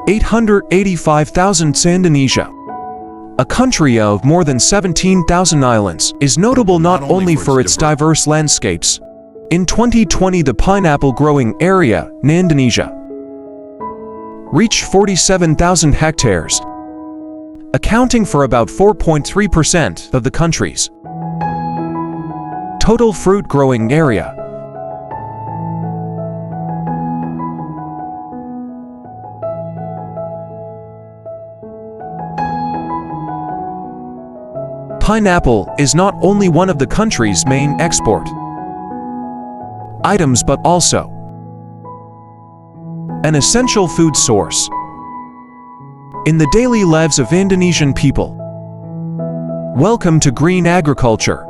885,000. Indonesia, a country of more than 17,000 islands, is notable not only for its diverse landscapes. In 2020, the pineapple growing area in Indonesia reached 47,000 hectares, accounting for about 4.3% of the country's total fruit growing area. Pineapple is not only one of the country's main export items but also an essential food source in the daily lives of Indonesian people. Welcome to Green Agriculture.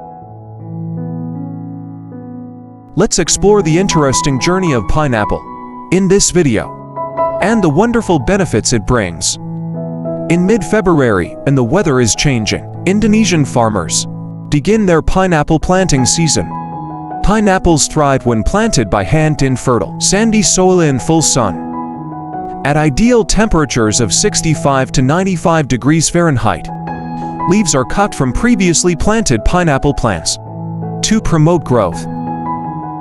Let's explore the interesting journey of pineapple in this video and the wonderful benefits it brings. In mid-February, and the weather is changing, Indonesian farmers begin their pineapple planting season. Pineapples thrive when planted by hand in fertile, sandy soil in full sun. At ideal temperatures of 65 to 95 degrees Fahrenheit, leaves are cut from previously planted pineapple plants to promote growth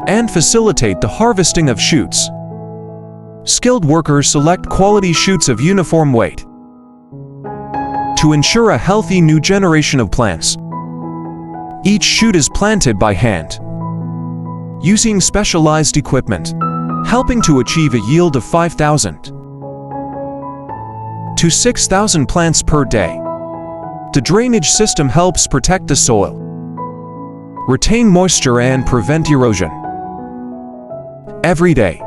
and facilitate the harvesting of shoots. Skilled workers select quality shoots of uniform weight to ensure a healthy new generation of plants. Each shoot is planted by hand, using specialized equipment, helping to achieve a yield of 5,000 to 6,000 plants per day. The drainage system helps protect the soil, retain moisture and prevent erosion. Every day,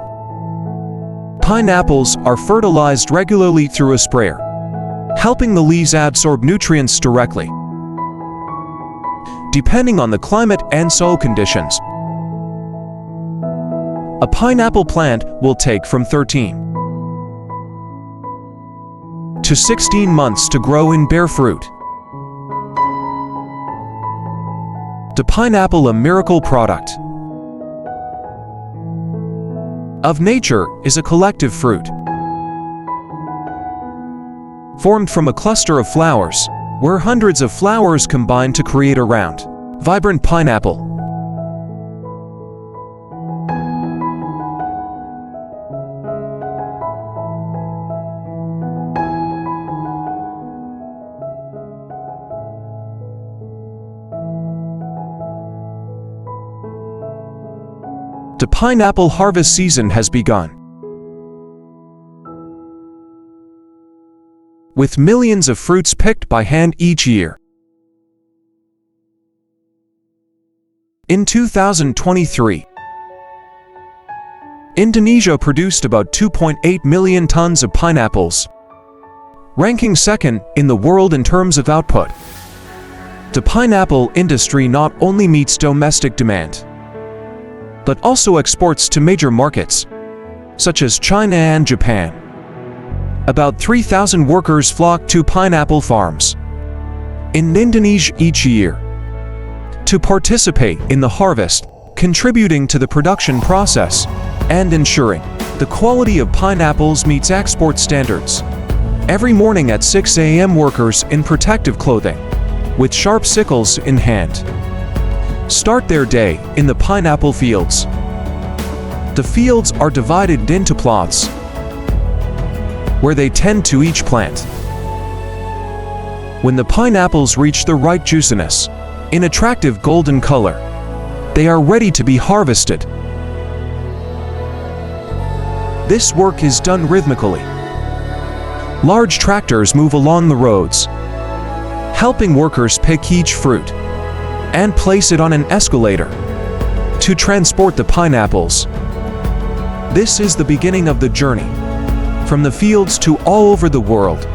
pineapples are fertilized regularly through a sprayer, helping the leaves absorb nutrients directly. Depending on the climate and soil conditions, a pineapple plant will take from 13 to 16 months to grow and bear fruit. The pineapple, a miracle product of nature, is a collective fruit formed from a cluster of flowers, where hundreds of flowers combine to create a round, vibrant pineapple. The pineapple harvest season has begun, with millions of fruits picked by hand each year. In 2023, Indonesia produced about 2.8 million tons of pineapples, ranking second in the world in terms of output. The pineapple industry not only meets domestic demand, but also exports to major markets, such as China and Japan. About 3,000 workers flock to pineapple farms in Indonesia each year to participate in the harvest, contributing to the production process and ensuring the quality of pineapples meets export standards. Every morning at 6 a.m., workers in protective clothing, with sharp sickles in hand, start their day in the pineapple fields. The fields are divided into plots, where they tend to each plant. When the pineapples reach the right juiciness, in attractive golden color, they are ready to be harvested. This work is done rhythmically. Large tractors move along the roads, helping workers pick each fruit and place it on an escalator to transport the pineapples. This is the beginning of the journey, from the fields to all over the world.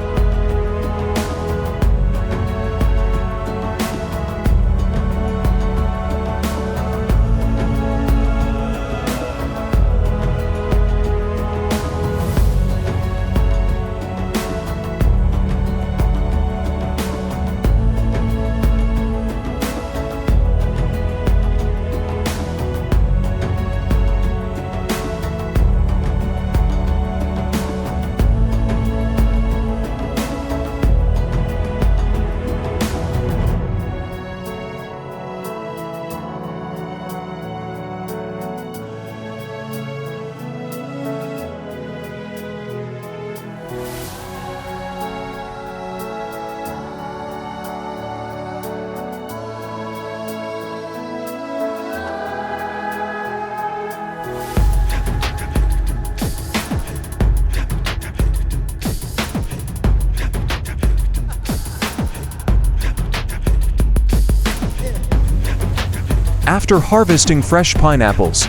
After harvesting fresh pineapples,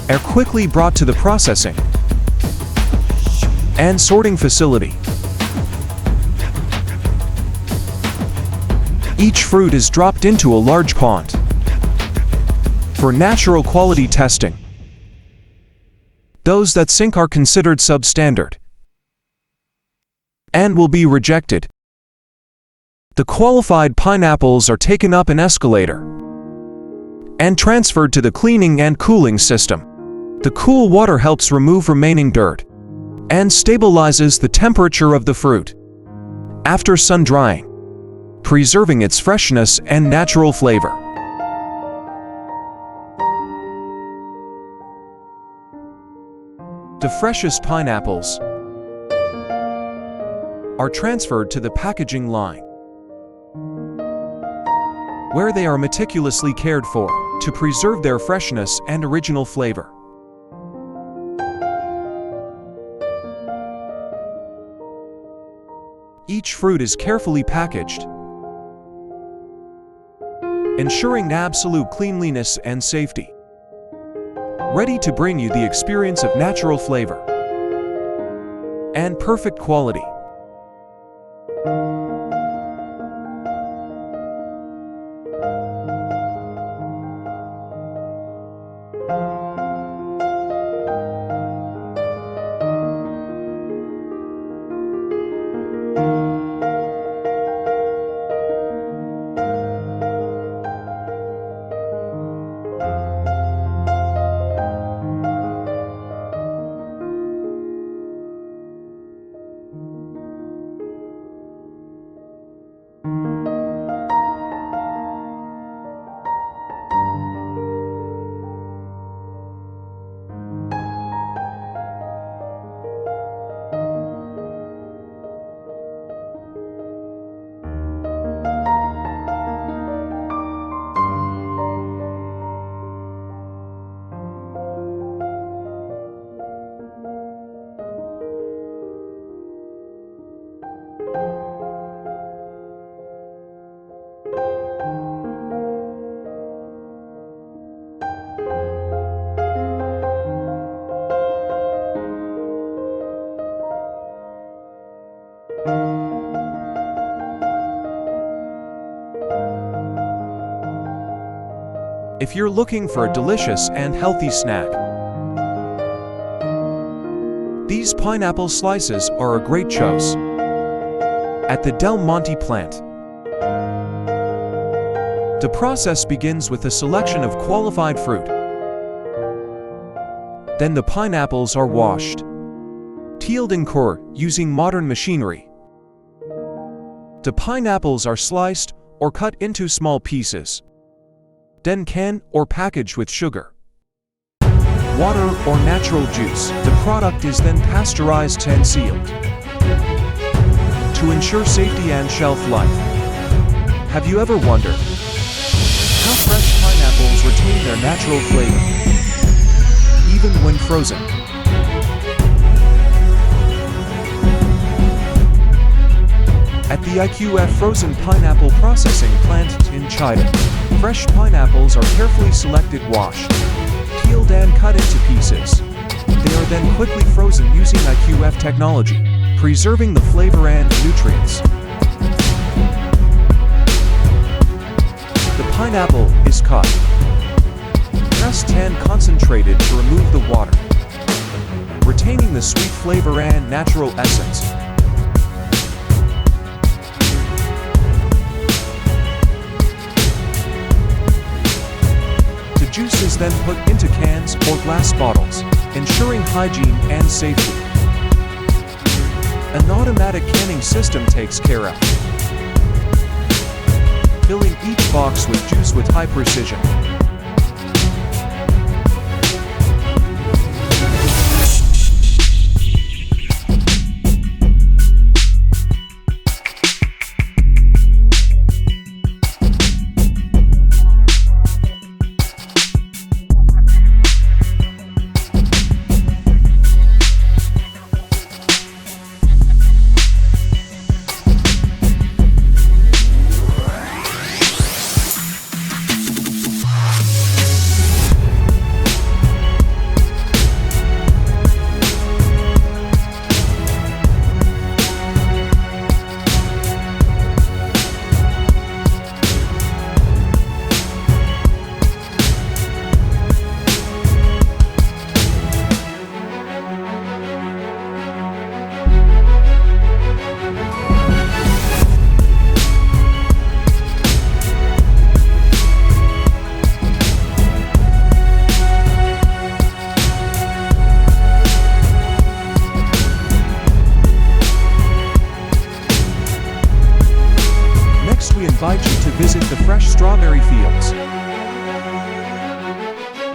are quickly brought to the processing and sorting facility. Each fruit is dropped into a large pond for natural quality testing. Those that sink are considered substandard and will be rejected. The qualified pineapples are taken up an escalator and transferred to the cleaning and cooling system. The cool water helps remove remaining dirt and stabilizes the temperature of the fruit after sun drying, preserving its freshness and natural flavor. The freshest pineapples are transferred to the packaging line, where they are meticulously cared for to preserve their freshness and original flavor. Each fruit is carefully packaged, ensuring absolute cleanliness and safety, ready to bring you the experience of natural flavor and perfect quality. If you're looking for a delicious and healthy snack, these pineapple slices are a great choice. At the Del Monte plant, the process begins with a selection of qualified fruit. Then the pineapples are washed, peeled and cored using modern machinery. The pineapples are sliced or cut into small pieces, then canned or packaged with sugar, water, or natural juice. The product is then pasteurized and sealed to ensure safety and shelf life. Have you ever wondered how fresh pineapples retain their natural flavor, even when frozen? At the IQF Frozen Pineapple Processing Plant in China, fresh pineapples are carefully selected, washed, peeled and cut into pieces. They are then quickly frozen using IQF technology, preserving the flavor and nutrients. The pineapple is cut, pressed and concentrated to remove the water, retaining the sweet flavor and natural essence. The juice is then put into cans or glass bottles, ensuring hygiene and safety. An automatic canning system takes care of filling each box with juice with high precision.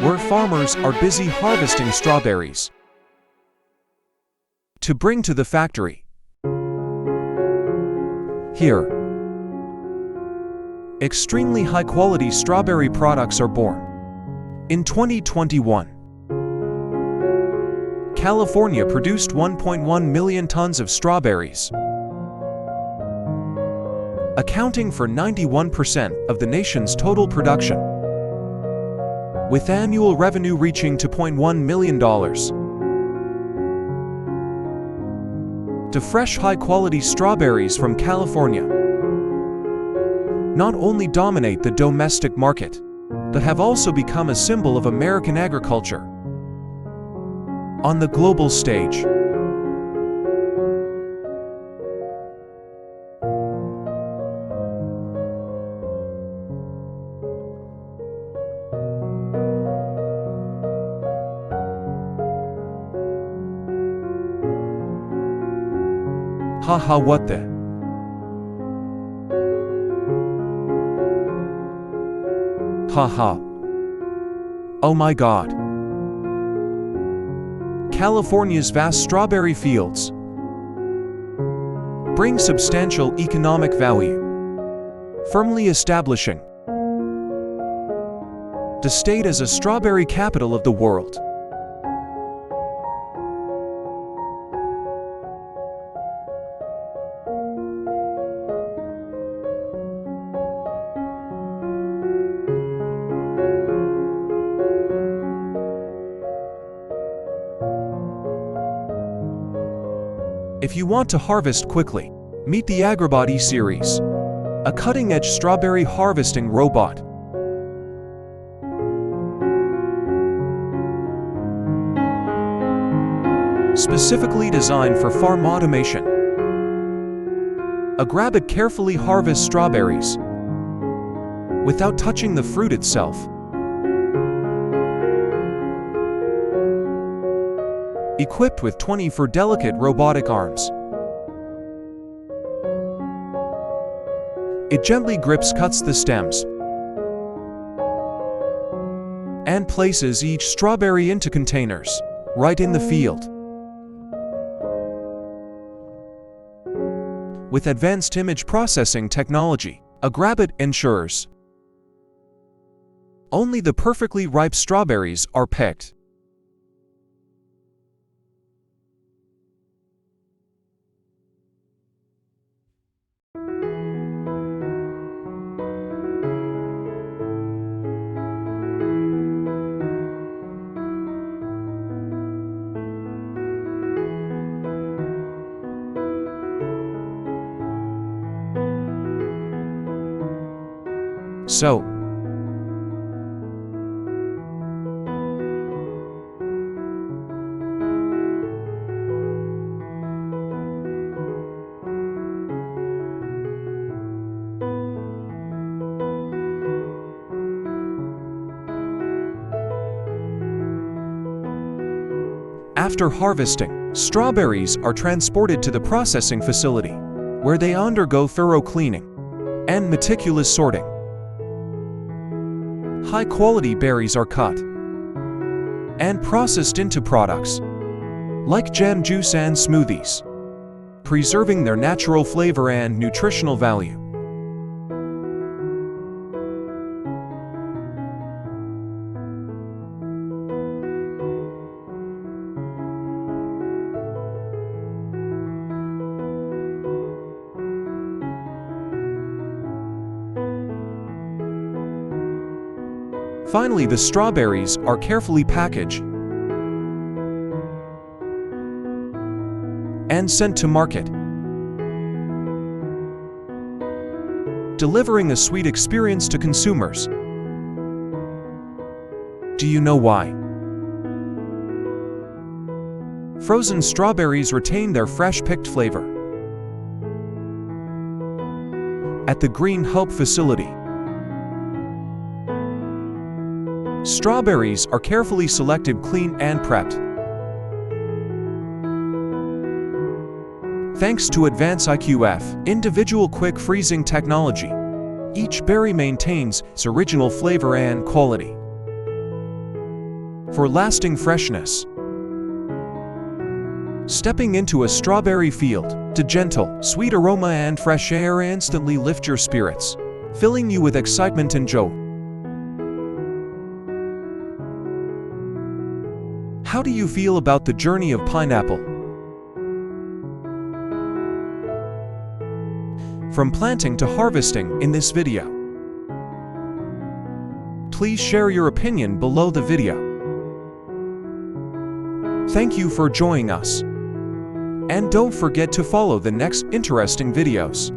where farmers are busy harvesting strawberries to bring to the factory. Here, extremely high-quality strawberry products are born. In 2021, California produced 1.1 million tons of strawberries, accounting for 91% of the nation's total production, with annual revenue reaching $2.1 million. The fresh, high-quality strawberries from California not only dominate the domestic market, but have also become a symbol of American agriculture on the global stage. Haha, what the? Haha. Oh my God. California's vast strawberry fields bring substantial economic value, firmly establishing the state as a strawberry capital of the world. If you want to harvest quickly, meet the Agribot E-Series, a cutting-edge strawberry harvesting robot. Specifically designed for farm automation, Agribot carefully harvests strawberries without touching the fruit itself. Equipped with 24 delicate robotic arms, it gently cuts the stems and places each strawberry into containers right in the field. With advanced image processing technology, Agribot ensures only the perfectly ripe strawberries are picked. So, after harvesting, strawberries are transported to the processing facility, where they undergo thorough cleaning and meticulous sorting. High-quality berries are cut and processed into products like jam, juice, and smoothies, preserving their natural flavor and nutritional value. Finally, the strawberries are carefully packaged and sent to market, delivering a sweet experience to consumers. Do you know why? Frozen strawberries retain their fresh-picked flavor. At the Green Hope facility, strawberries are carefully selected, cleaned, and prepped. Thanks to Advance IQF individual quick freezing technology, each berry maintains its original flavor and quality. for lasting freshness. Stepping into a strawberry field, the gentle, sweet aroma and fresh air instantly lift your spirits, filling you with excitement and joy. How do you feel about the journey of pineapple? From planting to harvesting in this video. Please share your opinion below the video. Thank you for joining us. And don't forget to follow the next interesting videos.